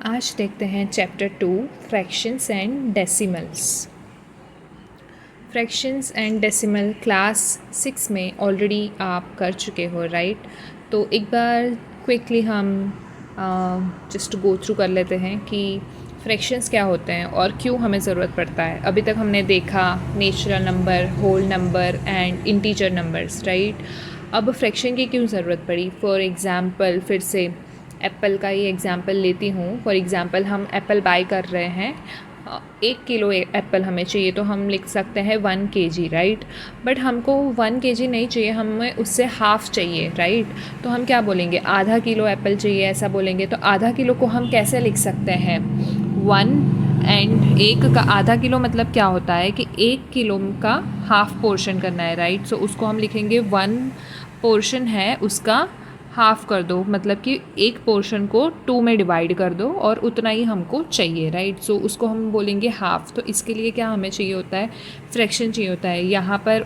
आज देखते हैं chapter 2 fractions and decimals. Fractions and decimal class 6 में ऑलरेडी आप कर चुके हो, राइट? तो एक बार क्विकली हम जस्ट गो थ्रू कर लेते हैं कि फ्रैक्शंस क्या होते हैं और क्यों हमें ज़रूरत पड़ता है। अभी तक हमने देखा natural number, whole number and integer numbers, right? अब फ्रैक्शन की क्यों ज़रूरत पड़ी? फॉर एग्ज़ाम्पल फिर से एप्पल का ही एग्ज़ाम्पल लेती हूँ। फॉर एग्ज़ाम्पल हम एप्पल बाय कर रहे हैं, 1 किलो एप्पल हमें चाहिए तो हम लिख सकते हैं 1 kg, राइट? बट हमको 1 kg नहीं चाहिए, हमें उससे हाफ़ चाहिए, राइट? तो हम क्या बोलेंगे? आधा किलो एप्पल चाहिए, ऐसा बोलेंगे। तो आधा किलो को हम कैसे लिख सकते हैं? 1 एक का आधा किलो मतलब क्या होता है कि 1 किलो का हाफ़ पोर्शन करना है, राइट? सो उसको हम लिखेंगे 1 पोर्शन है उसका हाफ़ कर दो, मतलब कि एक पोर्शन को 2 में डिवाइड कर दो और उतना ही हमको चाहिए, राइट? सो उसको हम बोलेंगे हाफ़। तो इसके लिए क्या हमें चाहिए होता है? फ्रैक्शन चाहिए होता है यहाँ पर।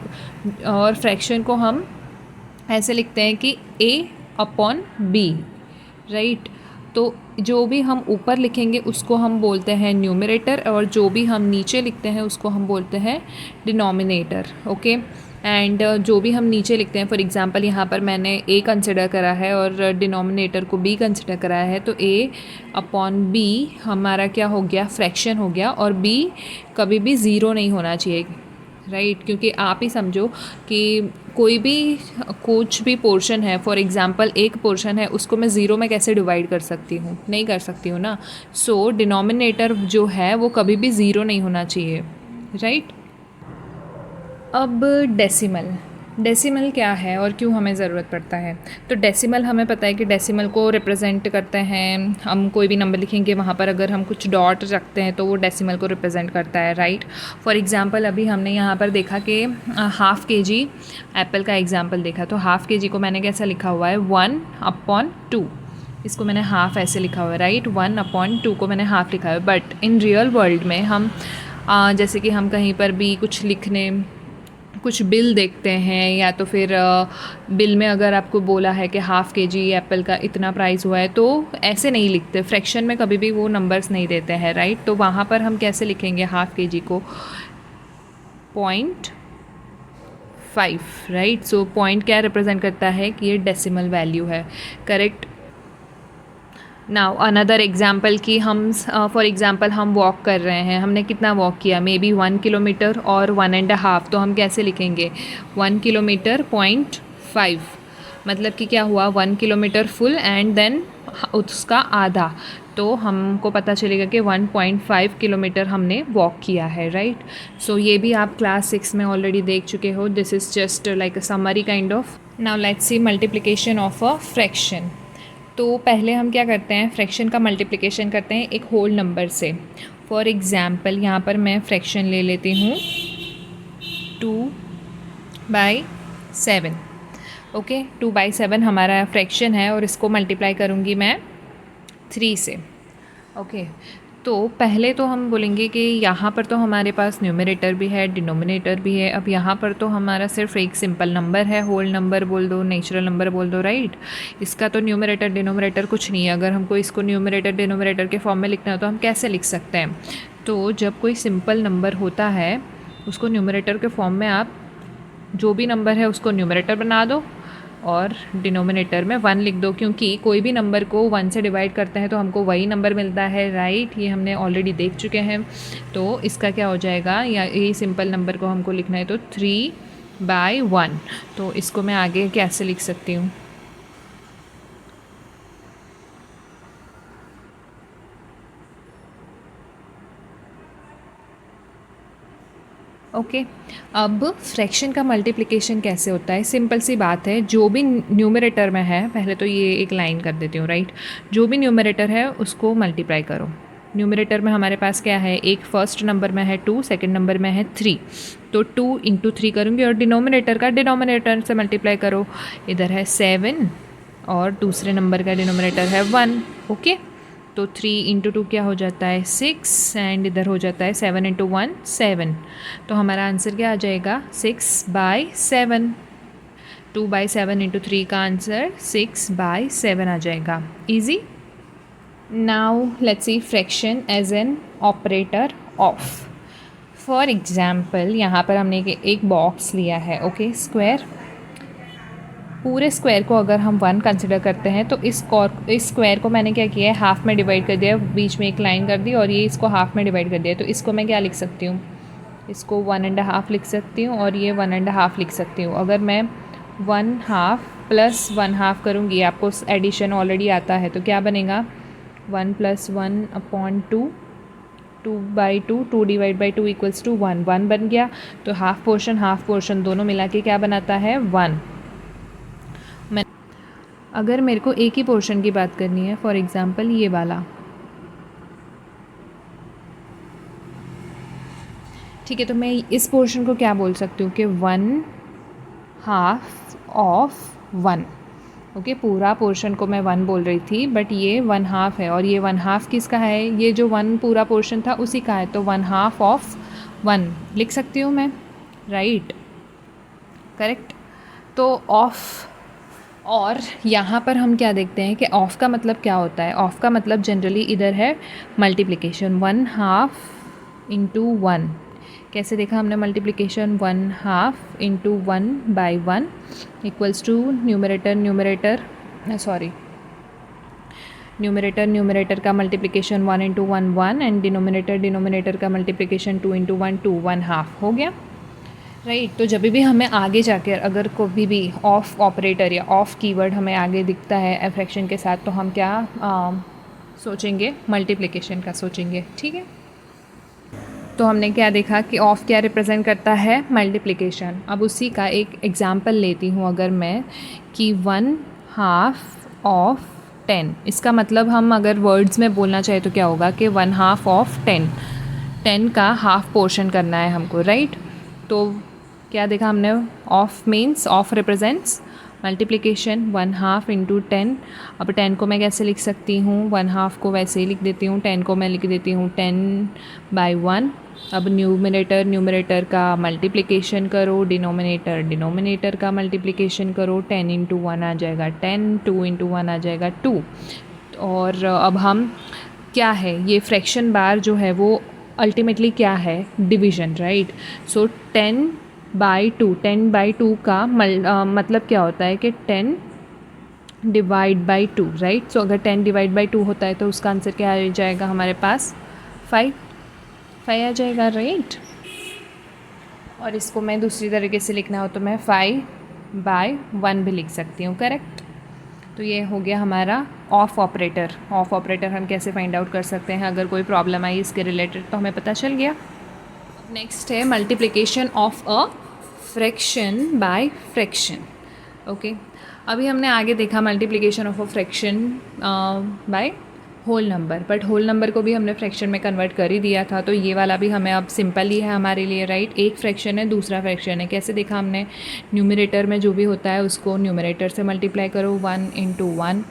और फ्रैक्शन को हम ऐसे लिखते हैं कि a/b, राइट? तो जो भी हम ऊपर लिखेंगे उसको हम बोलते हैं न्यूमरेटर और जो भी हम नीचे लिखते हैं उसको हम बोलते हैं डिनोमिनेटर, ओके? एंड जो भी हम नीचे लिखते हैं, फॉर एग्जांपल यहाँ पर मैंने a कंसिडर करा है और डिनोमिनेटर को b कंसिडर करा है, तो a/b हमारा क्या हो गया? फ्रैक्शन हो गया। और b कभी भी ज़ीरो नहीं होना चाहिए, राइट? क्योंकि आप ही समझो कि कोई भी कुछ भी पोर्शन है, फॉर एग्जांपल एक पोर्शन है, उसको मैं ज़ीरो में कैसे डिवाइड कर सकती हूँ? नहीं कर सकती हूँ ना। सो डिनोमिनेटर जो है वो कभी भी ज़ीरो नहीं होना चाहिए, राइट? अब डेसिमल क्या है और क्यों हमें ज़रूरत पड़ता है? तो डेसिमल हमें पता है कि डेसिमल को रिप्रेजेंट करते हैं, हम कोई भी नंबर लिखेंगे वहाँ पर अगर हम कुछ डॉट रखते हैं तो वो डेसिमल को रिप्रेजेंट करता है, राइट? फॉर एग्जांपल अभी हमने यहाँ पर देखा कि 1/2 kg एप्पल का एग्जांपल देखा, तो 1/2 kg को मैंने कैसा लिखा हुआ है? 1/2। इसको मैंने हाफ़ ऐसे लिखा हुआ है, राइट? 1/2 को मैंने हाफ़ लिखा है। बट इन रियल वर्ल्ड में हम जैसे कि हम कहीं पर भी कुछ बिल देखते हैं या तो फिर बिल में अगर आपको बोला है कि 1/2 kg एप्पल का इतना प्राइस हुआ है, तो ऐसे नहीं लिखते, फ्रैक्शन में कभी भी वो नंबर्स नहीं देते हैं, राइट? तो वहाँ पर हम कैसे लिखेंगे 1/2 kg को? 0.5, राइट? सो पॉइंट क्या रिप्रेजेंट करता है कि ये डेसिमल वैल्यू है, करेक्ट? नाउ अनदर एग्जाम्पल कि हम फॉर एग्जाम्पल हम वॉक कर रहे हैं, हमने कितना वॉक किया? मे बी 1 किलोमीटर और 1.5। तो हम कैसे लिखेंगे? 1 किलोमीटर 0.5, मतलब कि क्या हुआ? 1 किलोमीटर फुल एंड देन उसका आधा। तो हमको पता चलेगा कि 1.5 किलोमीटर हमने वॉक किया है, राइट? सो ये भी आप क्लास 6 में ऑलरेडी देख चुके हो। This is just like a summary kind of. Now let's C multiplication of a fraction. तो पहले हम क्या करते हैं? फ्रैक्शन का मल्टीप्लिकेशन करते हैं एक होल नंबर से। फॉर एग्ज़ाम्पल यहाँ पर मैं फ्रैक्शन ले लेती हूँ 2/7, ओके? 2/7 हमारा फ्रैक्शन है और इसको मल्टीप्लाई करूँगी मैं 3 से, ओके? तो पहले तो हम बोलेंगे कि यहाँ पर तो हमारे पास न्यूमरेटर भी है, डिनोमिनेटर भी है। अब यहाँ पर तो हमारा सिर्फ एक सिंपल नंबर है, होल नंबर बोल दो, नेचुरल नंबर बोल दो, राइट? इसका तो न्यूमरेटर डिनोमिनेटर कुछ नहीं है। अगर हमको इसको न्यूमरेटर डिनोमिनेटर के फॉर्म में लिखना है तो हम कैसे लिख सकते हैं? तो जब कोई सिंपल नंबर होता है उसको न्यूमरेटर के फॉर्म में आप जो भी नंबर है उसको न्यूमरेटर बना दो और डिनोमिनेटर में 1 लिख दो, क्योंकि कोई भी नंबर को 1 से डिवाइड करते हैं तो हमको वही नंबर मिलता है, राइट? ये हमने ऑलरेडी देख चुके हैं। तो इसका क्या हो जाएगा? या ये सिंपल नंबर को हमको लिखना है तो 3/1। तो इसको मैं आगे कैसे लिख सकती हूँ? ओके, अब फ्रैक्शन का मल्टीप्लिकेशन कैसे होता है? सिंपल सी बात है, जो भी न्यूमरेटर में है, पहले तो ये एक लाइन कर देती हूँ, राइट? जो भी न्यूमरेटर है उसको मल्टीप्लाई करो। न्यूमरेटर में हमारे पास क्या है? एक फर्स्ट नंबर में है 2, सेकंड नंबर में है 3, तो 2 × 3 करूँगी और डिनोमिनेटर का डिनोमिनेटर से मल्टीप्लाई करो। इधर है 7 और दूसरे नंबर का डिनोमिनेटर है 1, ओके? तो 3 × 2 क्या हो जाता है? 6 एंड इधर हो जाता है 7 × 1 7। तो हमारा आंसर क्या आ जाएगा? 6/7। 2/7 × 3 का आंसर 6/7 आ जाएगा। Easy? Now let's see fraction as an operator of. For example यहाँ पर हमने एक बॉक्स लिया है, ओके, स्क्वायर। पूरे स्क्वायर को अगर हम 1 कंसिडर करते हैं तो इस स्क्वायर को मैंने क्या किया है, हाफ में डिवाइड कर दिया, बीच में एक लाइन कर दी और ये इसको हाफ में डिवाइड कर दिया। तो इसको मैं क्या लिख सकती हूँ, इसको 1.5 लिख सकती हूँ और ये 1.5 लिख सकती हूँ। अगर मैं 1/2 + 1/2 करूँगी, आपको एडिशन ऑलरेडी आता है, तो क्या बनेगा 1 + 1/2, 2/2, 2 / 2 = 1, 1 बन गया। तो हाफ पोर्शन दोनों मिला के क्या बनाता है 1। अगर मेरे को एक ही पोर्शन की बात करनी है, फॉर एग्ज़ाम्पल ये वाला, ठीक है, तो मैं इस पोर्शन को क्या बोल सकती हूँ कि 1/2 ऑफ 1। ओके, पूरा पोर्शन को मैं 1 बोल रही थी, बट ये 1/2 है और ये 1/2 किसका है, ये जो 1 पूरा पोर्शन था उसी का है, तो 1/2 ऑफ 1 लिख सकती हूँ मैं, राइट, करेक्ट। तो ऑफ, और यहाँ पर हम क्या देखते हैं कि ऑफ का मतलब क्या होता है। ऑफ का मतलब जनरली इधर है मल्टीप्लिकेशन, 1/2 × 1। कैसे देखा हमने मल्टीप्लिकेशन, 1/2 × 1/1 = न्यूमरेटर का मल्टीप्लिकेशन 1 × 1 1 एंड डिनोमिनेटर का मल्टीप्लिकेशन 2 × 1 2, 1/2 हो गया, राइट। तो जब भी हमें आगे जाकर अगर कोई भी ऑफ ऑपरेटर या ऑफ कीवर्ड हमें आगे दिखता है फ्रैक्शन के साथ, तो हम क्या सोचेंगे, मल्टीप्लिकेशन का सोचेंगे, ठीक है। तो हमने क्या देखा कि ऑफ क्या रिप्रेजेंट करता है, मल्टीप्लिकेशन। अब उसी का एक एग्जांपल लेती हूँ अगर मैं, कि 1/2 ऑफ 10। इसका मतलब हम अगर वर्ड्स में बोलना चाहे तो क्या होगा कि 1/2 ऑफ 10, 10 का हाफ पोर्शन करना है हमको, राइट। तो क्या देखा हमने, of means of represents multiplication, 1/2 × 10। अब 10 को मैं कैसे लिख सकती हूँ, 1/2 को वैसे ही लिख देती हूँ, 10 को मैं लिख देती हूँ 10/1। अब न्यूमरेटर का मल्टीप्लिकेशन करो, डिनोमिनेटर का मल्टीप्लिकेशन करो, 10 × 1 आ जाएगा 10, 2 × 1 आ जाएगा 2। और अब हम क्या है, ये फ्रैक्शन बार जो है वो अल्टीमेटली क्या है, डिवीजन, राइट। सो 10/2 का मतलब क्या होता है कि 10 / 2, राइट। सो अगर 10 / 2 होता है तो उसका आंसर क्या आ जाएगा हमारे पास, 5 आ जाएगा, राइट। और इसको मैं दूसरी तरीके से लिखना हो तो मैं 5/1 भी लिख सकती हूँ, करेक्ट। तो ये हो गया हमारा ऑफ ऑपरेटर। ऑफ ऑपरेटर हम कैसे फाइंड आउट कर सकते हैं, अगर कोई प्रॉब्लम आई इसके रिलेटेड तो हमें पता चल गया। नेक्स्ट है multiplication of a fraction by fraction, okay. अभी हमने आगे देखा multiplication of a fraction by whole number, but whole number को भी हमने फ्रैक्शन में कन्वर्ट कर ही दिया था, तो ये वाला भी हमें अब सिंपल ही है हमारे लिए, राइट। एक फ्रैक्शन है, दूसरा फ्रैक्शन है, कैसे देखा हमने, न्यूमरेटर में जो भी होता है उसको न्यूमरेटर से मल्टीप्लाई करो, 1 × 1,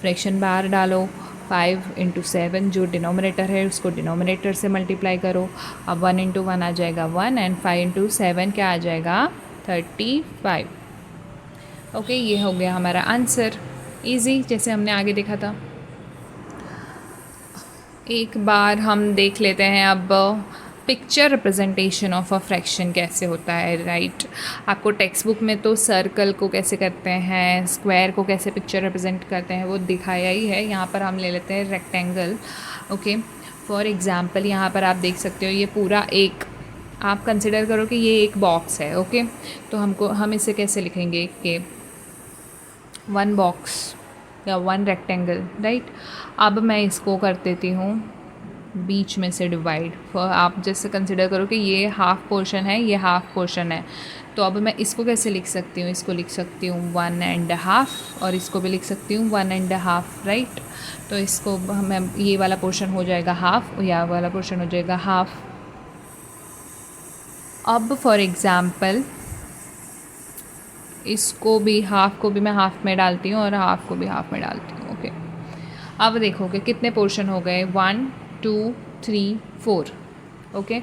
फ्रैक्शन बाहर डालो, 5 × 7 जो डिनोमिनेटर है उसको डिनोमिनेटर से मल्टीप्लाई करो। अब 1 × 1 आ जाएगा 1 एंड 5 × 7 क्या आ जाएगा, 35। ओके, ये हो गया हमारा आंसर, इजी, जैसे हमने आगे देखा था। एक बार हम देख लेते हैं अब picture representation of a fraction कैसे होता है, राइट। आपको टेक्स्ट बुक में तो सर्कल को कैसे करते हैं, स्क्वायर को कैसे पिक्चर रिप्रेजेंट करते हैं वो दिखाया ही है। यहाँ पर हम ले लेते हैं रेक्टेंगल, ओके। फॉर एग्जांपल यहाँ पर आप देख सकते हो, ये पूरा एक, आप कंसिडर करो कि ये एक बॉक्स है, ओके। तो हम इसे कैसे लिखेंगे कि 1 बॉक्स या 1 रेक्टेंगल, राइट। अब मैं इसको कर देती हूँ बीच में से डिवाइड। आप जैसे कंसिडर करो कि ये हाफ पोर्शन है, ये हाफ पोर्शन है, तो अब मैं इसको कैसे लिख सकती हूँ, इसको लिख सकती हूँ 1.5 और इसको भी लिख सकती हूँ 1.5, राइट। तो इसको मैं, ये वाला पोर्शन हो जाएगा हाफ, या वाला पोर्शन हो जाएगा हाफ। अब फॉर एग्ज़ाम्पल इसको भी, हाफ को भी मैं हाफ में डालती हूँ और हाफ को भी हाफ में डालती हूँ, ओके। अब देखो कि कितने पोर्शन हो गए, 1 2 3 4, ओके।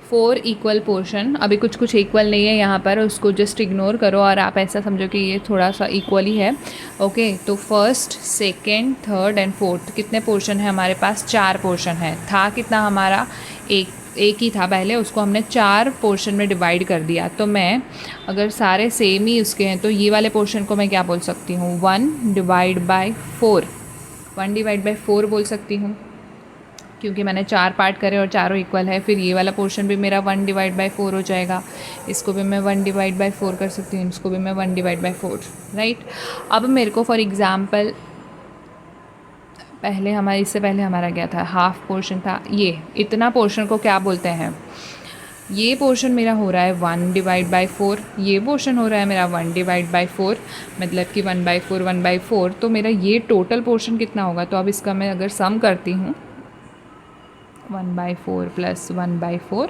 4 इक्वल पोर्शन, अभी कुछ कुछ इक्वल नहीं है यहाँ पर, उसको जस्ट इग्नोर करो और आप ऐसा समझो कि ये थोड़ा सा इक्वल ही है। ओके, तो first, second, third and fourth कितने पोर्शन है हमारे पास? 4 पोर्शन है। था कितना हमारा? एक ही था पहले, उसको हमने 4 पोर्शन में डिवाइड कर दिया। तो मैं अगर सारे सेम ही उसके हैं तो ये वाले पोर्शन को मैं क्या बोल सकती हूँ? 1 डिवाइड बाई 4, 1 डिवाइड बाई 4 बोल सकती हूँ, क्योंकि मैंने 4 पार्ट करे और चारों इक्वल है। फिर ये वाला पोर्शन भी मेरा 1 डिवाइड बाई 4 हो जाएगा, इसको भी मैं 1 डिवाइड बाई 4 कर सकती हूँ, इसको भी मैं 1 डिवाइड बाई 4, राइट। अब मेरे को फॉर एग्ज़ाम्पल इससे पहले हमारा क्या था? हाफ पोर्शन था। ये इतना पोर्शन को क्या बोलते हैं? ये पोर्शन मेरा हो रहा है 1 डिवाइड बाई 4, ये पोर्शन हो रहा है मेरा 1 डिवाइड बाई 4, मतलब कि 1/4 1/4। तो मेरा ये टोटल पोर्शन कितना होगा? तो अब इसका मैं अगर सम करती हूँ 1/4 प्लस 1/4,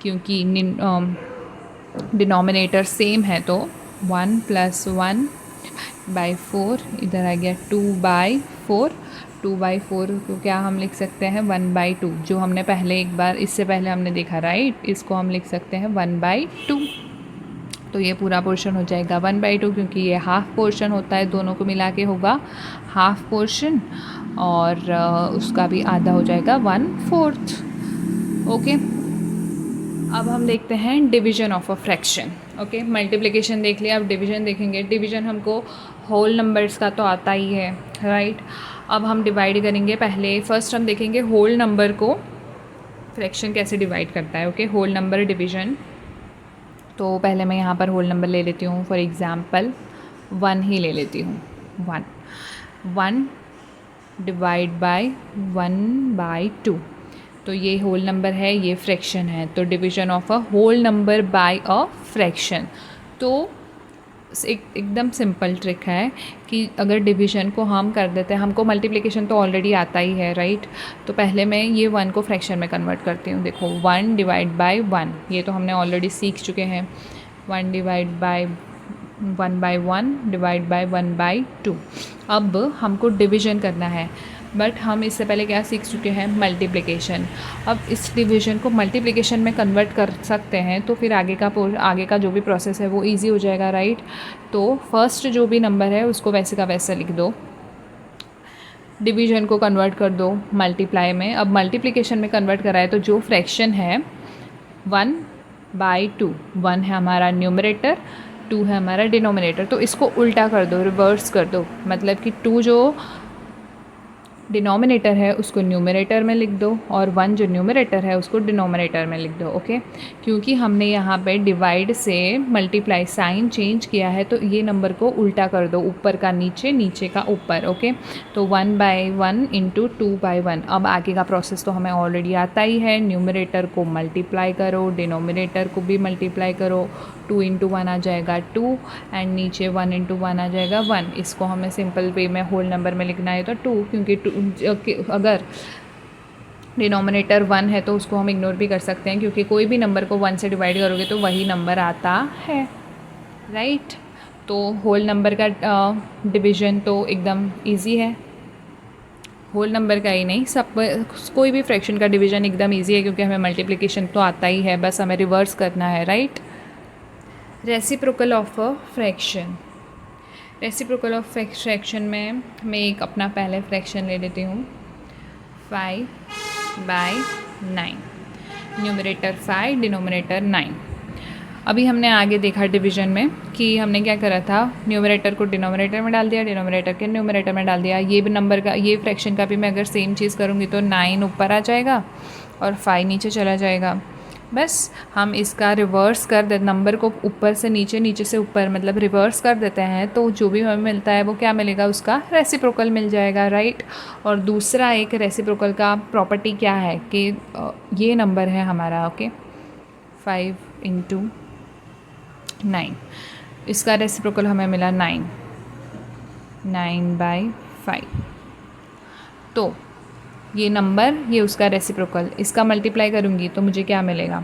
क्योंकि डिनोमिनेटर सेम है तो 1 प्लस 1/4 इधर आ गया 2/4। 2/4 को क्या हम लिख सकते हैं? 1/2, जो हमने पहले एक बार इससे पहले हमने देखा, राइट। इसको हम लिख सकते हैं 1/2। तो ये पूरा पोर्शन हो जाएगा 1/2, क्योंकि ये हाफ पोर्शन होता है, दोनों को मिला के होगा हाफ पोर्शन, और उसका भी आधा हो जाएगा 1/4। ओके, अब हम देखते हैं division of a fraction. Okay, multiplication देख लिया, अब डिवीजन देखेंगे। डिवीजन हमको होल नंबर्स का तो आता ही है, राइट। अब हम डिवाइड करेंगे। पहले फर्स्ट हम देखेंगे होल नंबर को फ्रैक्शन कैसे डिवाइड करता है। Okay, whole number division. तो पहले मैं यहाँ पर होल नंबर ले लेती हूँ, फॉर एग्ज़ाम्पल 1 ही ले लेती हूँ। 1 डिवाइड बाय 1/2, तो ये होल नंबर है, ये फ्रैक्शन है। तो division of a whole number by a fraction. तो एकदम सिंपल ट्रिक है कि अगर डिवीजन को हम कर देते हैं, हमको मल्टीप्लिकेशन तो ऑलरेडी आता ही है, राइट। तो पहले मैं ये 1 को फ्रैक्शन में कन्वर्ट करती हूँ। देखो 1 डिवाइड बाय 1, ये तो हमने ऑलरेडी सीख चुके हैं। 1 डिवाइड बाय 1/1 डिवाइड बाय 1/2। अब हमको डिवीजन करना है, बट हम इससे पहले क्या सीख चुके हैं? मल्टीप्लिकेशन। अब इस डिवीजन को मल्टीप्लिकेशन में कन्वर्ट कर सकते हैं, तो फिर आगे का जो भी प्रोसेस है वो इजी हो जाएगा, राइट। तो फर्स्ट जो भी नंबर है उसको वैसे का वैसा लिख दो, डिवीजन को कन्वर्ट कर दो मल्टीप्लाई में। अब मल्टीप्लिकेशन में कन्वर्ट कराए तो जो फ्रैक्शन है 1/2, 1 है हमारा न्यूमरेटर, 2 है हमारा डिनोमिनेटर। तो इसको उल्टा कर दो, रिवर्स कर दो, मतलब कि 2 जो डिनोमिनेटर है उसको न्यूमरेटर में लिख दो, और 1 जो न्यूमरेटर है उसको डिनोमिनेटर में लिख दो। ओके, क्योंकि हमने यहाँ पे डिवाइड से मल्टीप्लाई साइन चेंज किया है, तो ये नंबर को उल्टा कर दो, ऊपर का नीचे, नीचे का ऊपर। ओके, तो 1/1 इंटू 2/1। अब आगे का प्रोसेस तो हमें ऑलरेडी आता ही है, न्यूमरेटर को मल्टीप्लाई करो, डिनोमिनेटर को भी मल्टीप्लाई करो, 2 इंटू 1 आ जाएगा 2, एंड नीचे 1 इंटू 1 आ जाएगा 1। इसको हमें सिंपल वे में होल नंबर में लिखना है तो 2, क्योंकि अगर डिनोमिनेटर 1 है तो उसको हम इग्नोर भी कर सकते हैं, क्योंकि कोई भी नंबर को 1 से डिवाइड करोगे तो वही नंबर आता है, राइट। तो होल नंबर का डिवीजन तो एकदम इजी है, होल नंबर का ही नहीं, सब कोई भी फ्रैक्शन का डिवीजन एकदम इजी है, क्योंकि हमें मल्टीप्लिकेशन तो आता ही है, बस हमें रिवर्स करना है, right. Reciprocal of a fraction. Reciprocal of fraction में मैं एक अपना पहले फ्रैक्शन ले लेती हूँ, 5/9, न्यूमरेटर 5, डिनोमिनेटर 9। अभी हमने आगे देखा डिवीजन में कि हमने क्या करा था, न्यूमरेटर को डिनोमिनेटर में डाल दिया, डिनोमिनेटर के न्यूमरेटर में डाल दिया। ये भी नंबर का, ये फ्रैक्शन का भी मैं अगर सेम चीज़ करूँगी तो 9 ऊपर आ जाएगा और 5 नीचे चला जाएगा। बस हम इसका रिवर्स कर दे, नंबर को ऊपर से नीचे, नीचे से ऊपर, मतलब रिवर्स कर देते हैं, तो जो भी हमें मिलता है वो क्या मिलेगा? उसका रेसिप्रोकल मिल जाएगा, राइट। और दूसरा एक रेसिप्रोकल का प्रॉपर्टी क्या है कि ये नंबर है हमारा, ओके, 5 इंटू 9, इसका रेसिप्रोकल हमें मिला 9/5। तो ये नंबर, ये उसका रेसिप्रोकल, इसका मल्टीप्लाई करूँगी तो मुझे क्या मिलेगा?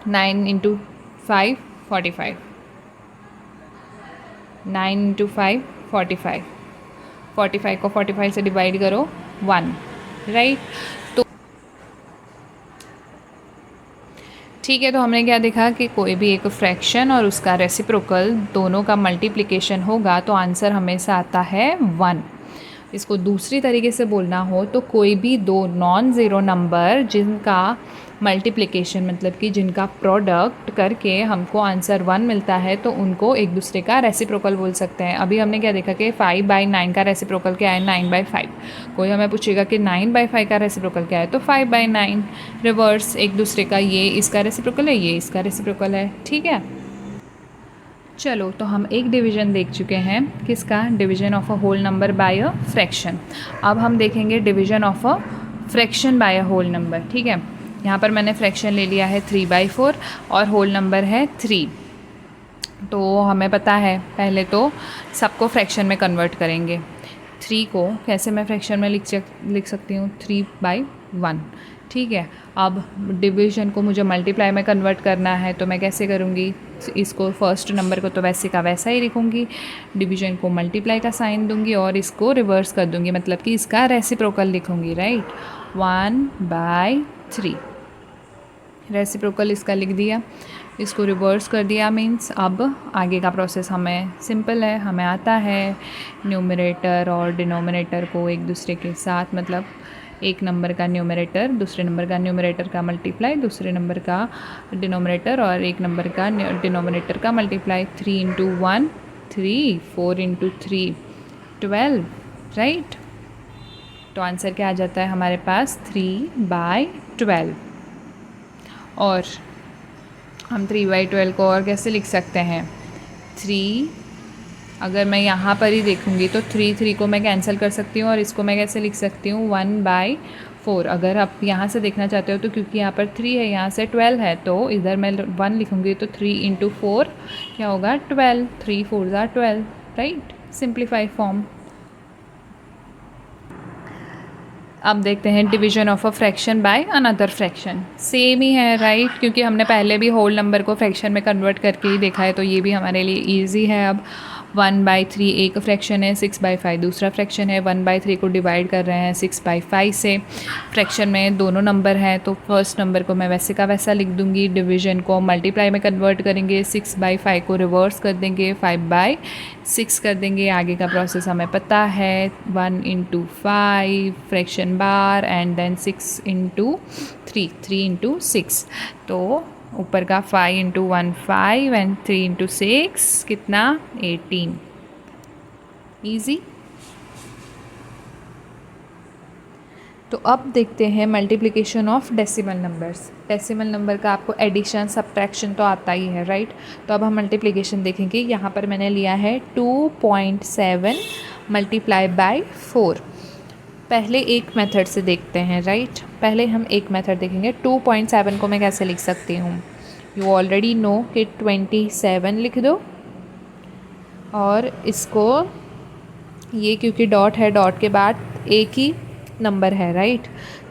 9 इंटू 5 45, 9 इंटू 5 45, 45 को 45 से डिवाइड करो 1, राइट। तो ठीक है, तो हमने क्या देखा कि कोई भी एक फ्रैक्शन और उसका रेसिप्रोकल दोनों का मल्टीप्लिकेशन होगा तो आंसर हमेशा आता है 1। इसको दूसरी तरीके से बोलना हो तो कोई भी दो नॉन ज़ीरो नंबर जिनका मल्टीप्लिकेशन मतलब कि जिनका प्रोडक्ट करके हमको आंसर 1 मिलता है तो उनको एक दूसरे का रेसिप्रोकल बोल सकते हैं। अभी हमने क्या देखा कि 5/9 का रेसिप्रोकल क्या है, 9/5। कोई हमें पूछेगा कि 9/5 का रेसिप्रोकल क्या है तो 5/9। रिवर्स एक दूसरे का, ये इसका रेसिप्रोकल है, ये इसका रेसिप्रोकल है। ठीक है, चलो तो हम एक डिवीज़न देख चुके हैं, किसका, division of a whole number by a fraction. अब हम देखेंगे division of a fraction by a whole number. ठीक है, यहाँ पर मैंने फ्रैक्शन ले लिया है 3/4 और होल नंबर है 3। तो हमें पता है पहले तो सबको फ्रैक्शन में कन्वर्ट करेंगे। 3 को कैसे मैं फ्रैक्शन में लिख सकती हूँ, 3/1। ठीक है, अब डिवीज़न को मुझे मल्टीप्लाई में कन्वर्ट करना है तो मैं कैसे करूँगी, इसको फर्स्ट नंबर को तो वैसे का वैसा ही लिखूँगी, डिवीज़न को मल्टीप्लाई का साइन दूँगी और इसको रिवर्स कर दूँगी, मतलब कि इसका रेसिप्रोकल लिखूँगी। राइट, 1/3 रेसिप्रोकल इसका लिख दिया, इसको रिवर्स कर दिया। मीन्स अब आगे का प्रोसेस हमें सिंपल है, हमें आता है न्यूमरेटर और डिनोमिनेटर को एक दूसरे के साथ, मतलब एक नंबर का न्यूमरेटर दूसरे नंबर का न्यूमरेटर का मल्टीप्लाई, दूसरे नंबर का डिनोमिनेटर और एक नंबर का डिनोमिनेटर का मल्टीप्लाई। 3 × 1 3, 4 × 3 12। राइट, तो आंसर क्या आ जाता है हमारे पास, 3/12। और हम 3/12 को और कैसे लिख सकते हैं, 3, अगर मैं यहाँ पर ही देखूँगी तो 3 को मैं कैंसिल कर सकती हूँ और इसको मैं कैसे लिख सकती हूँ, 1/4। अगर आप यहाँ से देखना चाहते हो तो क्योंकि यहाँ पर 3 है, यहाँ से 12 है, तो इधर मैं 1 लिखूँगी तो 3 × 4 क्या होगा, 12। 3 4 12। Right, simplify form. अब देखते हैं division of a fraction by another fraction. Same ही है राइट, क्योंकि हमने पहले भी होल नंबर को फ्रैक्शन में कन्वर्ट करके ही देखा है तो ये भी हमारे लिए इजी है। अब 1/3 एक फ्रैक्शन है, 6/5 दूसरा फ्रैक्शन है। 1/3 को डिवाइड कर रहे हैं 6/5 से। फ्रैक्शन में दोनों नंबर हैं तो फर्स्ट नंबर को मैं वैसे का वैसा लिख दूंगी, डिवीजन को मल्टीप्लाई में कन्वर्ट करेंगे, 6/5 को रिवर्स कर देंगे, 5/6 कर देंगे। आगे का प्रोसेस हमें पता है, 1 × 5 फ्रैक्शन बार एंड देन 6 × 3, 3 × 6। तो ऊपर का 5 × 1 5 एंड 3 × 6 कितना, 18। ईजी। तो अब देखते हैं multiplication of decimal numbers. Decimal number का आपको एडिशन सब्ट्रैक्शन तो आता ही है राइट। तो अब हम मल्टीप्लिकेशन देखेंगे। यहाँ पर मैंने लिया है 2.7 मल्टीप्लाई बाय 4। पहले एक मेथड से देखते हैं राइट। पहले हम एक मेथड देखेंगे। 2.7 को मैं कैसे लिख सकती हूँ, यू ऑलरेडी नो कि 27 लिख दो और इसको ये क्योंकि डॉट है, डॉट के बाद एक ही नंबर है राइट,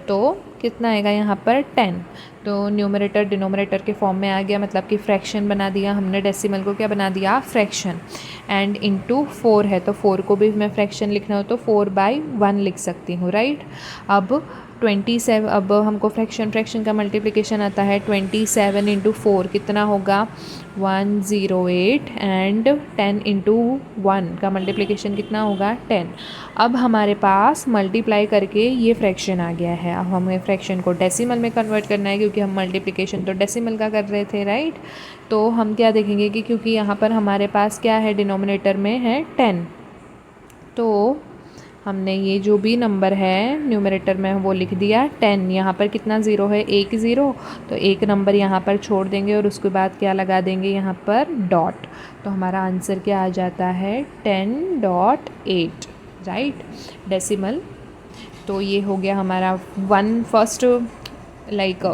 तो कितना आएगा यहाँ पर 10। तो न्यूमरेटर डिनोमिनेटर के फॉर्म में आ गया, मतलब कि फ्रैक्शन बना दिया हमने, डेसिमल को क्या बना दिया, फ्रैक्शन। एंड इनटू 4 है तो 4 को भी मैं फ्रैक्शन लिखना हो तो 4/1 लिख सकती हूँ राइट। अब 27, अब हमको फ्रैक्शन का मल्टीप्लिकेशन आता है। 27 × 4 कितना होगा, 108 एंड 10 × 1 का मल्टीप्लिकेशन कितना होगा, 10। अब हमारे पास मल्टीप्लाई करके ये फ्रैक्शन आ गया है। अब हमें फ्रैक्शन को डेसिमल में कन्वर्ट करना है क्योंकि हम मल्टीप्लिकेशन तो डेसिमल का कर रहे थे राइट। तो हम क्या देखेंगे कि क्योंकि यहाँ पर हमारे पास क्या है, डिनोमिनेटर में है 10, तो हमने ये जो भी नंबर है न्यूमरेटर में वो लिख दिया 10। यहाँ पर कितना ज़ीरो है, एक ज़ीरो, तो एक नंबर यहाँ पर छोड़ देंगे और उसके बाद क्या लगा देंगे यहाँ पर, डॉट। तो हमारा आंसर क्या आ जाता है, 10.8 राइट, डेसिमल। तो ये हो गया हमारा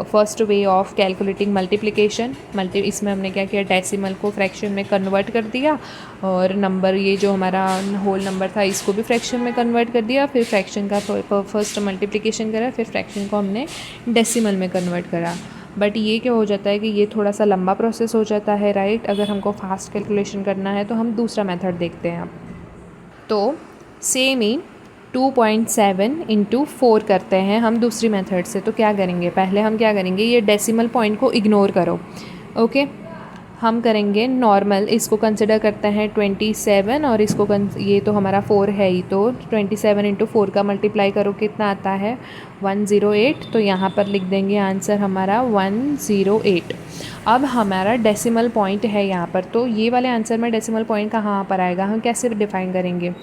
first way of calculating multiplication. इसमें हमने क्या किया, डेसिमल को फ्रैक्शन में कन्वर्ट कर दिया और नंबर ये जो हमारा होल नंबर था इसको भी फ्रैक्शन में कन्वर्ट कर दिया, फिर फ्रैक्शन का फर्स्ट मल्टीप्लिकेशन करा, फिर फ्रैक्शन को हमने डेसिमल में कन्वर्ट करा। बट ये क्या हो जाता है कि ये थोड़ा सा लंबा प्रोसेस हो जाता है राइट। अगर हमको फास्ट कैलकुलेशन करना है तो हम दूसरा मेथड देखते हैं अब। तो सेम ही 2.7 इंटू 4 करते हैं हम दूसरी मेथड से। तो क्या करेंगे, पहले हम क्या करेंगे, ये डेसिमल पॉइंट को इग्नोर करो, ओके। हम करेंगे नॉर्मल, इसको कंसिडर करते हैं 27 और इसको ये तो हमारा 4 है ही, तो 27 इंटू 4 का मल्टीप्लाई करो कितना आता है 108। तो यहाँ पर लिख देंगे आंसर हमारा 108। अब हमारा डेसिमल पॉइंट है यहाँ पर, तो ये वाले आंसर में डेसिमल पॉइंट कहाँ पर आएगा, हम कैसे डिफ़ाइन करेंगे।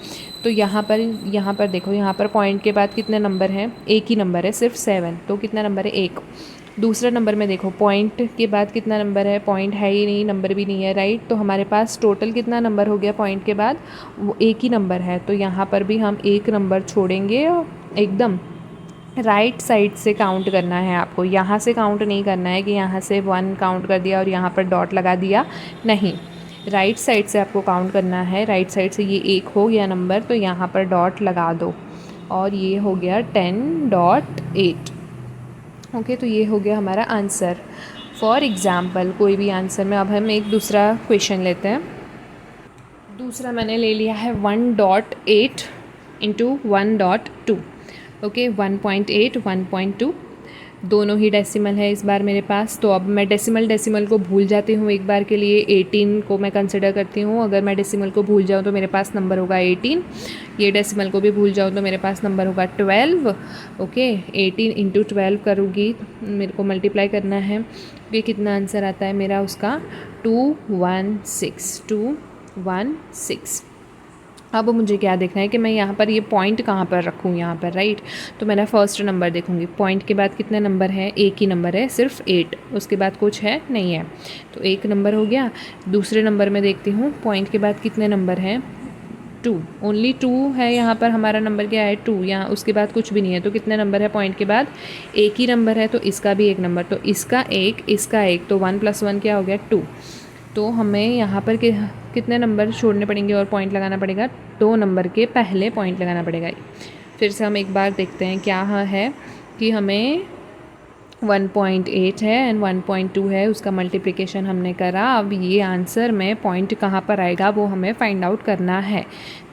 तो यहाँ पर देखो, यहाँ पर पॉइंट के बाद कितने नंबर हैं, एक ही नंबर है सिर्फ 7, तो कितना नंबर है 1। दूसरा नंबर में देखो पॉइंट के बाद कितना नंबर है, पॉइंट है ही नहीं, नंबर भी नहीं है, राइट। तो हमारे पास टोटल कितना नंबर हो गया पॉइंट के बाद, वो एक ही नंबर है। तो यहाँ पर भी हम एक नंबर छोड़ेंगे, एकदम राइट साइड से काउंट करना है आपको, यहाँ से काउंट नहीं करना है कि यहाँ से 1 काउंट कर दिया और यहाँ पर डॉट लगा दिया, नहीं, राइट साइड से आपको काउंट करना है। राइट साइड से ये 1 हो गया नंबर, तो यहाँ पर डॉट लगा दो और ये हो गया 10.8, ओके। तो ये हो गया हमारा आंसर। फॉर एग्ज़ाम्पल कोई भी आंसर में अब हम एक दूसरा क्वेश्चन लेते हैं। दूसरा मैंने ले लिया है 1.8 इंटू 1.2, ओके। 1.8 1.2 दोनों ही डेसिमल है इस बार मेरे पास। तो अब मैं डेसिमल को भूल जाती हूँ एक बार के लिए, 18 को मैं कंसिडर करती हूँ। अगर मैं डेसिमल को भूल जाऊँ तो मेरे पास नंबर होगा 18, ये डेसिमल को भी भूल जाऊँ तो मेरे पास नंबर होगा 12, ओके। 18 इंटू 12 करूँगी, मेरे को मल्टीप्लाई करना है, ये कितना आंसर आता है मेरा उसका 216। अब मुझे क्या देखना है कि मैं यहाँ पर ये पॉइंट कहाँ पर रखूँ, यहाँ पर, राइट। तो मैंने फर्स्ट नंबर देखूँगी, पॉइंट के बाद कितने नंबर है, एक ही नंबर है सिर्फ 8, उसके बाद कुछ है नहीं है, तो एक नंबर हो गया। दूसरे नंबर में देखती हूँ पॉइंट के बाद कितने नंबर हैं, 2, ओनली 2 है यहाँ पर, हमारा नंबर क्या है 2, यहाँ उसके बाद कुछ भी नहीं है। तो कितने नंबर है पॉइंट के बाद, एक ही नंबर है, तो इसका भी एक नंबर, तो इसका एक, इसका एक, तो 1 + 1 क्या हो गया 2। तो हमें यहाँ पर कितने नंबर छोड़ने पड़ेंगे और पॉइंट लगाना पड़ेगा, 2 नंबर के पहले पॉइंट लगाना पड़ेगा। फिर से हम एक बार देखते हैं क्या है कि हमें 1.8 है एंड 1.2 है, उसका मल्टीप्लिकेशन हमने करा। अब ये आंसर में पॉइंट कहाँ पर आएगा वो हमें फाइंड आउट करना है।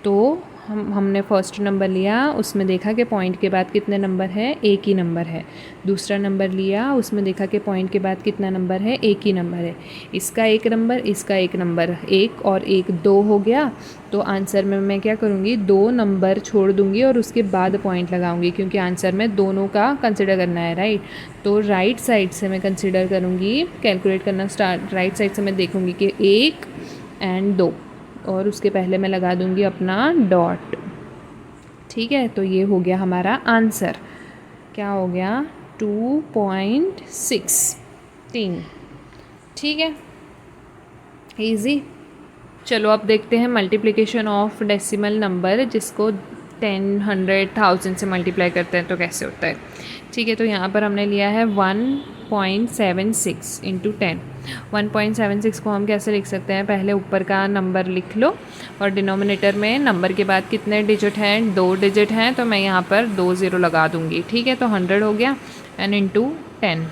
तो हमने फर्स्ट नंबर लिया, उसमें देखा कि पॉइंट के बाद कितने नंबर है, एक ही नंबर है। दूसरा नंबर लिया, उसमें देखा कि पॉइंट के बाद कितना नंबर है, एक ही नंबर है। इसका एक नंबर, इसका एक नंबर, 1 और 1 2 हो गया। तो आंसर में मैं क्या करूँगी, 2 नंबर छोड़ दूँगी और उसके बाद पॉइंट लगाऊँगी, क्योंकि आंसर में दोनों का कंसिडर करना है, राइट। तो राइट साइड से मैं कंसिडर करूँगी, कैलकुलेट करना स्टार्ट, राइट साइड से मैं देखूँगी कि 1 एंड 2 और उसके पहले मैं लगा दूँगी अपना डॉट, ठीक है। तो ये हो गया हमारा आंसर, क्या हो गया 2.16, ठीक है, इजी। चलो अब देखते हैं मल्टीप्लिकेशन ऑफ डेसिमल नंबर, जिसको 10, 100, 1000 से मल्टीप्लाई करते हैं तो कैसे होता है, ठीक है। तो यहाँ पर हमने लिया है 1.76 इंटू 10। 1.76 को हम कैसे लिख सकते हैं, पहले ऊपर का नंबर लिख लो और डिनोमिनेटर में नंबर के बाद कितने डिजिट हैं, 2 डिजिट हैं, तो मैं यहाँ पर 2 0 लगा दूँगी, ठीक है। तो 100 हो गया एंड इंटू 10।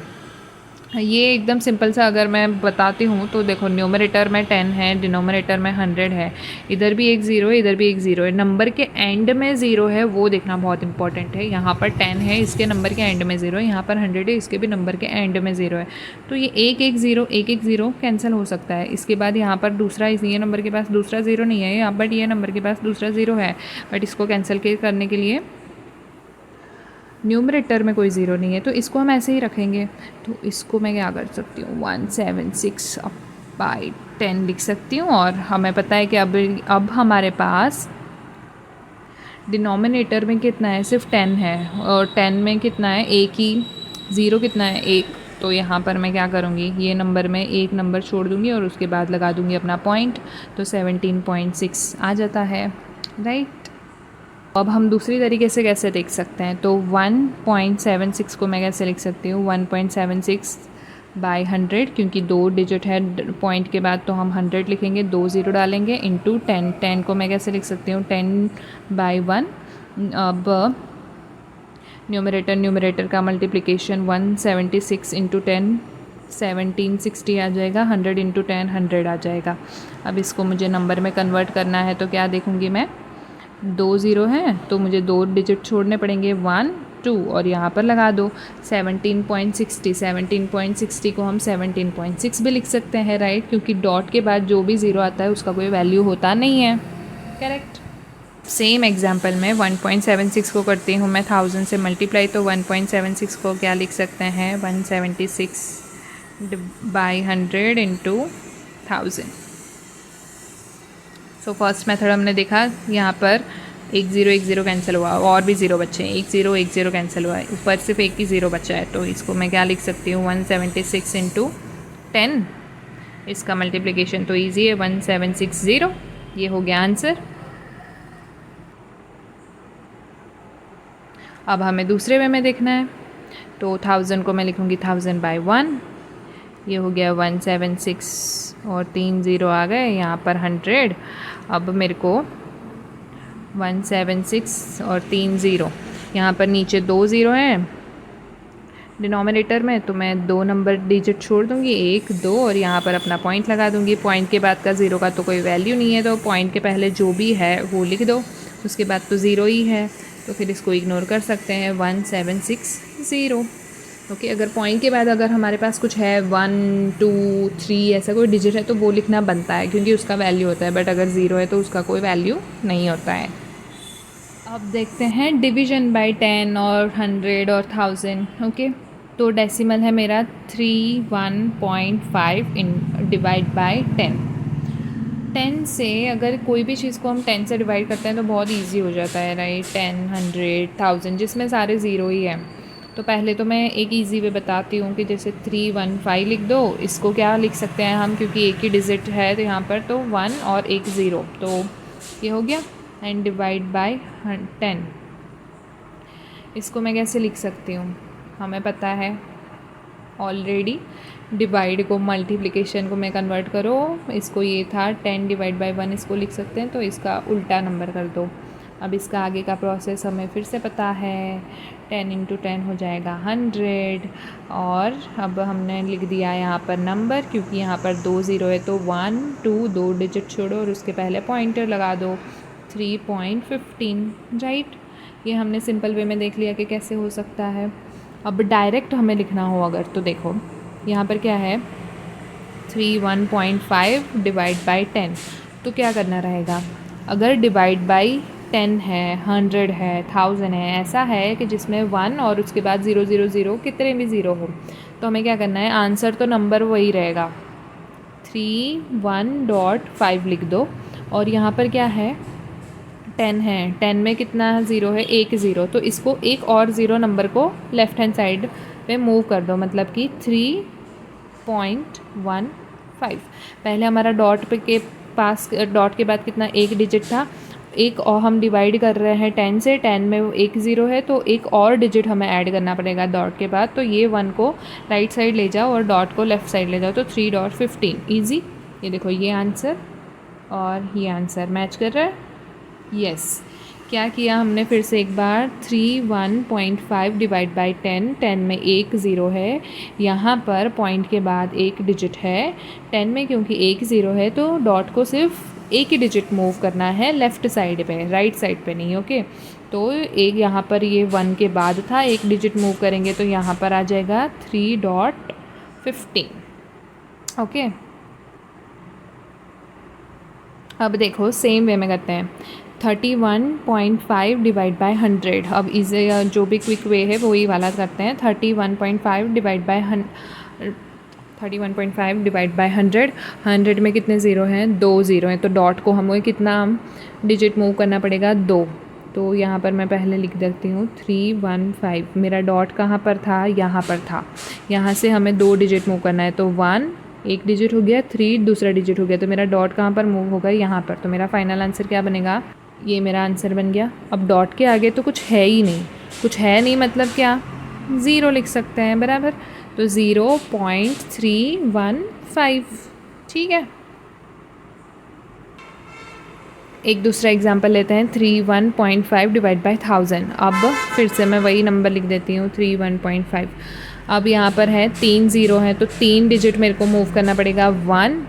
ये एकदम सिंपल सा अगर मैं बताती हूँ तो देखो, न्यूमरेटर में 10 है, डिनोमिनेटर में 100 है, इधर भी एक 0 है, इधर भी एक 0 है, नंबर के एंड में 0 है, वो देखना बहुत इंपॉर्टेंट है। यहाँ पर 10 है, इसके नंबर के एंड में 0 है, यहाँ पर 100 है, इसके भी नंबर के एंड में 0 है। तो ये 1 1 0 1 1 0 कैंसिल हो सकता है। इसके बाद यहाँ पर दूसरा, ये नंबर के पास दूसरा 0 नहीं है यहाँ, बट ये नंबर के पास दूसरा 0 है, बट इसको कैंसिल करने के लिए न्यूमरेटर में कोई ज़ीरो नहीं है, तो इसको हम ऐसे ही रखेंगे। तो इसको मैं क्या कर सकती हूँ, 176 बाई 10 लिख सकती हूँ। और हमें पता है कि अब हमारे पास डिनोमिनेटर में कितना है, सिर्फ 10 है, और 10 में कितना है, एक ही, ज़ीरो कितना है, 1। तो यहाँ पर मैं क्या करूँगी, ये नंबर में एक नंबर छोड़ दूँगी और उसके बाद लगा दूँगी अपना पॉइंट, तो 17.6 आ जाता है, राइट। अब हम दूसरी तरीके से कैसे देख सकते हैं, तो 1.76 को मैं कैसे लिख सकती हूँ, 1.76 बाई 100, क्योंकि 2 डिजिट है पॉइंट के बाद, तो हम 100 लिखेंगे, 2 0 डालेंगे, इंटू 10। 10 को मैं कैसे लिख सकती हूँ, 10 बाई 1। अब न्यूमरेटर का मल्टीप्लिकेशन 176 इंटू 10 1760 आ जाएगा, 100 इंटू 10 100 आ जाएगा। अब इसको मुझे नंबर में कन्वर्ट करना है, तो क्या देखूँगी मैं, दो ज़ीरो हैं तो मुझे 2 डिजिट छोड़ने पड़ेंगे, 1 2 और यहाँ पर लगा दो 17.60। 17.60 को हम 17.6 भी लिख सकते हैं, राइट, क्योंकि डॉट के बाद जो भी ज़ीरो आता है उसका कोई वैल्यू होता नहीं है। करेक्ट। सेम एग्जाम्पल में 1.76 को करती हूँ मैं 1000 से मल्टीप्लाई, तो 1.76 को क्या लिख सकते हैं, 176 by 100 into 1000। So first method हमने देखा, यहाँ पर एक ज़ीरो कैंसिल हुआ और भी ज़ीरो बचे हैं, एक ज़ीरो कैंसिल हुआ है, ऊपर सिर्फ एक ही ज़ीरो बचा है, तो इसको मैं क्या लिख सकती हूँ, 176 इंटू 10। इसका मल्टीप्लिकेशन तो ईजी है, 1760, ये हो गया आंसर। अब हमें दूसरे वे में देखना है, तो 1000 को मैं लिखूँगी 1000 बाई 1, ये हो गया 176 और 3 ज़ीरो आ गए यहाँ पर 100। अब मेरे को 176 और 3 ज़ीरो, यहाँ पर नीचे 2 ज़ीरो हैं डिनोमिनेटर में, तो मैं 2 नंबर डिजिट छोड़ दूँगी, 1 2 और यहाँ पर अपना पॉइंट लगा दूँगी। पॉइंट के बाद का ज़ीरो का तो कोई वैल्यू नहीं है, तो पॉइंट के पहले जो भी है वो लिख दो, उसके बाद तो ज़ीरो ही है, तो फिर इसको इग्नोर कर सकते हैं, 1760। ओके, अगर पॉइंट के बाद अगर हमारे पास कुछ है 1 2 3 ऐसा कोई डिजिट है तो वो लिखना बनता है क्योंकि उसका वैल्यू होता है, बट अगर ज़ीरो है तो उसका कोई वैल्यू नहीं होता है। अब देखते हैं डिवीज़न बाय 10 और 100 और 1000। ओके, तो डेसिमल है मेरा 31.5 इन डिवाइड बाय 10। 10 से अगर कोई भी चीज़ को हम 10 से डिवाइड करते हैं तो बहुत इजी हो जाता है, राइट, 10 100 1000 जिसमें सारे ज़ीरो ही हैं। तो पहले तो मैं एक इजी वे बताती हूँ कि जैसे 315 लिख दो, इसको क्या लिख सकते हैं हम, क्योंकि एक ही डिजिट है तो यहाँ पर तो 1 और एक ज़ीरो, तो ये हो गया, एंड डिवाइड बाय 10। इसको मैं कैसे लिख सकती हूँ, हमें पता है ऑलरेडी, डिवाइड को मल्टीप्लिकेशन को मैं कन्वर्ट करो, इसको ये था 10 डिवाइड बाय 1, इसको लिख सकते हैं, तो इसका उल्टा नंबर कर दो। अब इसका आगे का प्रोसेस हमें फिर से पता है, 10 इंटू 10 हो जाएगा 100, और अब हमने लिख दिया यहाँ पर नंबर, क्योंकि यहाँ पर 2 ज़ीरो है तो 1 2 2 डिजिट छोड़ो और उसके पहले पॉइंटर लगा दो, 3.15, राइट। ये हमने सिंपल वे में देख लिया कि कैसे हो सकता है। अब डायरेक्ट हमें लिखना हो अगर, तो देखो यहाँ पर क्या है, 31.5 डिवाइड बाई 10, तो क्या करना रहेगा, अगर डिवाइड बाई 10 है, 100 है, 1000 है, ऐसा है कि जिसमें 1 और उसके बाद 0 0 0 कितने भी ज़ीरो हो, तो हमें क्या करना है, आंसर तो नंबर वही रहेगा, 31.5 लिख दो, और यहाँ पर क्या है, 10 है, 10 में कितना ज़ीरो है, एक ज़ीरो, तो इसको एक और ज़ीरो नंबर को लेफ़्ट हैंड साइड पे मूव कर दो, मतलब कि 3.15। पहले हमारा डॉट पे के पास, डॉट के बाद कितना, एक डिजिट था, एक और हम डिवाइड कर रहे हैं 10 से, 10 में एक ज़ीरो है तो एक और डिजिट हमें ऐड करना पड़ेगा डॉट के बाद, तो ये 1 को राइट साइड ले जाओ और डॉट को लेफ़्ट साइड ले जाओ, तो 3.15, ईजी। ये देखो ये आंसर और ये आंसर मैच कर रहा है, यस। क्या किया हमने, फिर से एक बार, 31.5 डिवाइड बाई 10, 10 में एक ज़ीरो है, यहाँ पर पॉइंट के बाद एक डिजिट है, 10 में क्योंकि एक ज़ीरो है तो डॉट को सिर्फ एक ही डिजिट मूव करना है लेफ़्ट साइड पे, राइट साइड पे नहीं, ओके। तो एक यहाँ पर ये 1 के बाद था, एक डिजिट मूव करेंगे तो यहाँ पर आ जाएगा 3.15, ओके। अब देखो सेम वे में करते हैं, 31.5 डिवाइड बाय 100, अब इसे जो भी क्विक वे है वही वाला करते हैं, 31.5 डिवाइड बाय 31.5 डिवाइड बाय 100, 100 में कितने ज़ीरो हैं, 2 ज़ीरो हैं, तो डॉट को हमें कितना डिजिट मूव करना पड़ेगा, 2, तो यहाँ पर मैं पहले लिख देती हूँ 315, मेरा डॉट कहाँ पर था, यहाँ पर था, यहाँ से हमें 2 डिजिट मूव करना है, तो 1 एक डिजिट हो गया, 3 दूसरा डिजिट हो गया, तो मेरा डॉट कहाँ पर मूव होगा, यहाँ पर, तो मेरा फाइनल आंसर क्या बनेगा, ये मेरा आंसर बन गया। अब डॉट के आगे तो कुछ है ही नहीं, कुछ है नहीं मतलब क्या, ज़ीरो लिख सकते हैं, बराबर, तो 0.315, ठीक है। एक दूसरा एग्जांपल लेते हैं, 31.5 डिवाइड बाय 1000, अब फिर से मैं वही नंबर लिख देती हूँ, 31.5। अब यहाँ पर है 3 ज़ीरो है तो 3 डिजिट मेरे को मूव करना पड़ेगा, 1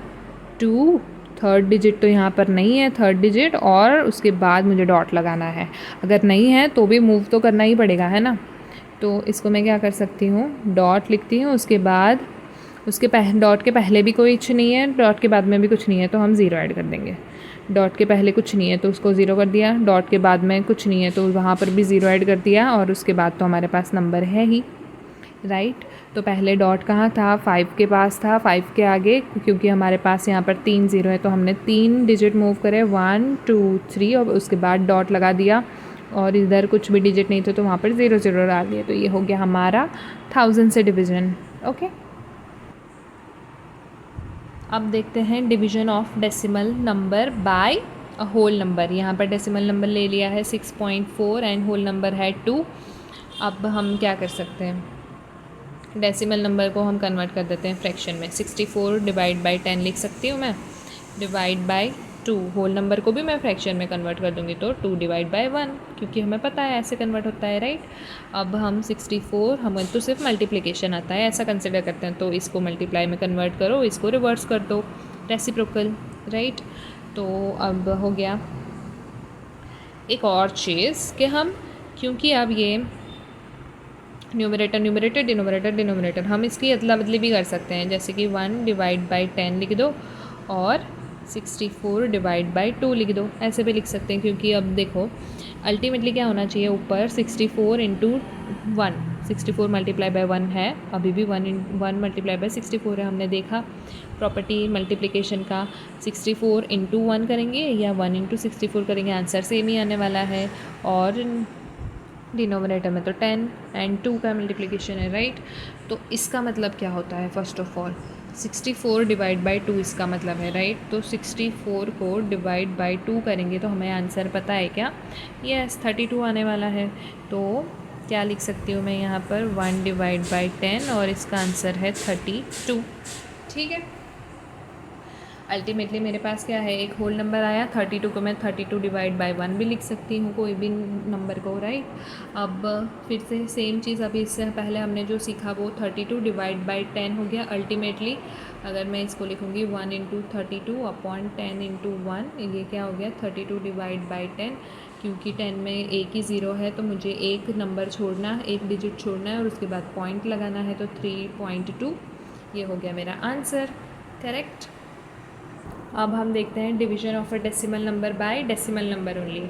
2 थर्ड डिजिट तो यहाँ पर नहीं है, थर्ड डिजिट, और उसके बाद मुझे डॉट लगाना है। अगर नहीं है तो भी मूव तो करना ही पड़ेगा, है ना। तो इसको मैं क्या कर सकती हूँ, डॉट लिखती हूँ, उसके बाद डॉट के पहले भी कुछ नहीं है, डॉट के बाद में भी कुछ नहीं है, तो हम ज़ीरो ऐड कर देंगे। डॉट के पहले कुछ नहीं है तो उसको ज़ीरो कर दिया, डॉट के बाद में कुछ नहीं है तो वहाँ पर भी ज़ीरो ऐड कर दिया, और उसके बाद तो हमारे पास नंबर है ही, राइट। तो पहले डॉट कहाँ था, 5 के पास था, 5 के आगे, क्योंकि हमारे पास यहाँ पर 3 ज़ीरो है तो हमने 3 डिजिट मूव करे, 1 2 3, और उसके बाद डॉट लगा दिया, और इधर कुछ भी डिजिट नहीं थे तो वहाँ पर 0 0 डाल दिया। तो ये हो गया हमारा 1000 से डिवीज़न। ओके, अब देखते हैं division of decimal number by a whole number. यहाँ पर डेसिमल नंबर ले लिया है 6.4 एंड होल नंबर है 2। अब हम क्या कर सकते हैं, डेसिमल नंबर को हम कन्वर्ट कर देते हैं फ्रैक्शन में। 64 डिवाइड बाई 10 लिख सकती हूँ मैं, डिवाइड बाई 2। होल नंबर को भी मैं फ्रैक्शन में कन्वर्ट कर दूँगी तो 2 डिवाइड बाई 1, क्योंकि हमें पता है ऐसे कन्वर्ट होता है, राइट। अब हम 64, हमें तो सिर्फ मल्टीप्लिकेशन आता है ऐसा कंसिडर करते हैं, तो इसको मल्टीप्लाई में कन्वर्ट करो, इसको रिवर्स कर दो, रेसिप्रोकल, राइट। तो अब हो गया एक और चीज़ कि हम, क्योंकि अब ये न्यूमरेटर न्यूमरेटर, डिनोमिनेटर डिनोमिनेटर, हम इसकी अदला बदली भी कर सकते हैं, जैसे कि 1 डिवाइड बाई 10 लिख दो और 64 डिवाइड बाई 2 लिख दो, ऐसे भी लिख सकते हैं। क्योंकि अब देखो अल्टीमेटली क्या होना चाहिए, ऊपर 64 इंटू 1, 64 मल्टीप्लाई बाई 1 है, अभी भी 1 मल्टीप्लाई बाई 64 है। हमने देखा प्रॉपर्टी मल्टीप्लिकेशन का, 64 इंटू 1 करेंगे या 1 इंटू 64 करेंगे, आंसर सेम ही आने वाला है। और डिनोमिनेटर में तो 10 एंड 2 का मल्टीप्लिकेशन है, राइट। तो इसका मतलब क्या होता है, first of all 64 divide by 2 इसका मतलब है, राइट। तो 64 को डिवाइड बाई 2 करेंगे तो हमें आंसर पता है क्या, यस 32 आने वाला है। तो क्या लिख सकती हूँ मैं यहाँ पर, 1 डिवाइड बाई 10, और इसका आंसर है 32, ठीक है। अल्टीमेटली मेरे पास क्या है, एक होल नंबर आया 32 को मैं 32 डिवाइड बाई 1 भी लिख सकती हूँ, कोई भी नंबर को, राइट। अब फिर से सेम चीज़, अभी इससे पहले हमने जो सीखा वो 32 डिवाइड बाई 10 हो गया। अल्टीमेटली अगर मैं इसको लिखूँगी 1 इंटू 32 अपॉन 10 इंटू 1, ये क्या हो गया 32 डिवाइड बाई 10। क्योंकि 10 में एक ही ज़ीरो है तो मुझे एक नंबर छोड़ना, एक डिजिट छोड़ना है और उसके बाद पॉइंट लगाना है, तो 3.2 ये हो गया मेरा आंसर, करेक्ट। अब हम देखते हैं division of a decimal number bye decimal number only.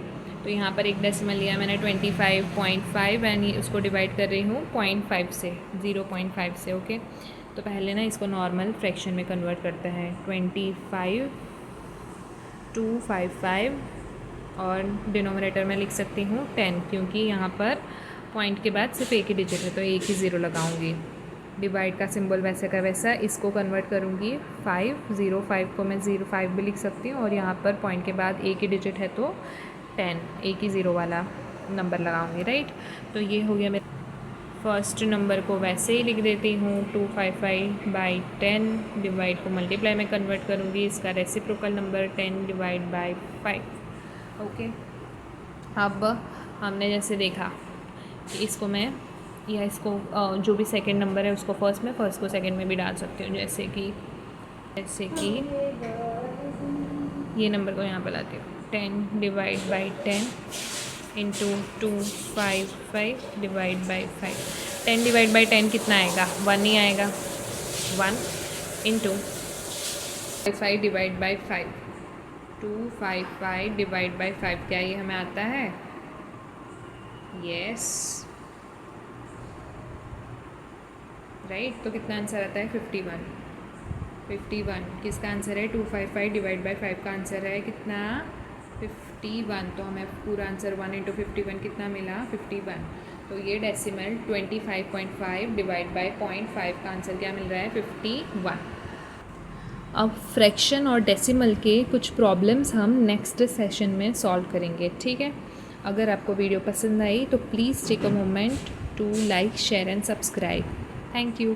तो यहाँ पर एक डेसिमल लिया मैंने 25.5 एंड उसको डिवाइड कर रही हूँ 0.5 से, 0.5 से, ओके। तो पहले ना इसको नॉर्मल फ्रैक्शन में कन्वर्ट करते हैं, 25,255, और डिनोमिनेटर में लिख सकती हूँ 10, क्योंकि यहाँ पर पॉइंट के बाद सिर्फ एक ही डिजिट है तो एक ही ज़ीरो लगाऊंगी। डिवाइड का सिंबल वैसे का वैसा, इसको कन्वर्ट करूँगी 505 को मैं 05 भी लिख सकती हूँ, और यहाँ पर पॉइंट के बाद एक ही डिजिट है तो 10, एक ही ज़ीरो वाला नंबर लगाऊंगी, राइट। तो ये हो गया मेरा फर्स्ट नंबर को वैसे ही लिख देती हूँ 255 बाई 10, डिवाइड को मल्टीप्लाई में कन्वर्ट करूँगी, इसका reciprocal number 10 divide by 5, okay. अब हमने जैसे देखा कि इसको मैं, या इसको जो भी सेकंड नंबर है उसको फर्स्ट में, फर्स्ट को सेकंड में भी डाल सकती हूँ, जैसे कि ये नंबर को यहाँ पर लाती हूँ, 10 divide by 10 into 255 divide by 5। 10 divide by 10 कितना आएगा, 1 ही आएगा, 1 into 5 divide by 5, 255 divide by 5, क्या ये हमें आता है, यस, राइट। तो कितना आंसर आता है 51, 51 किसका आंसर है, 255 डिवाइड बाई 5 का आंसर है कितना, 51। तो हमें पूरा आंसर 1 इंटू 51 कितना मिला, 51। तो ये डेसिमल 25.5 डिवाइड बाई 0.5 का आंसर क्या मिल रहा है, 51। अब फ्रैक्शन और डेसिमल के कुछ प्रॉब्लम्स हम नेक्स्ट सेशन में सॉल्व करेंगे, ठीक है। अगर आपको वीडियो पसंद आई तो please take a moment to like, share and subscribe. Thank you.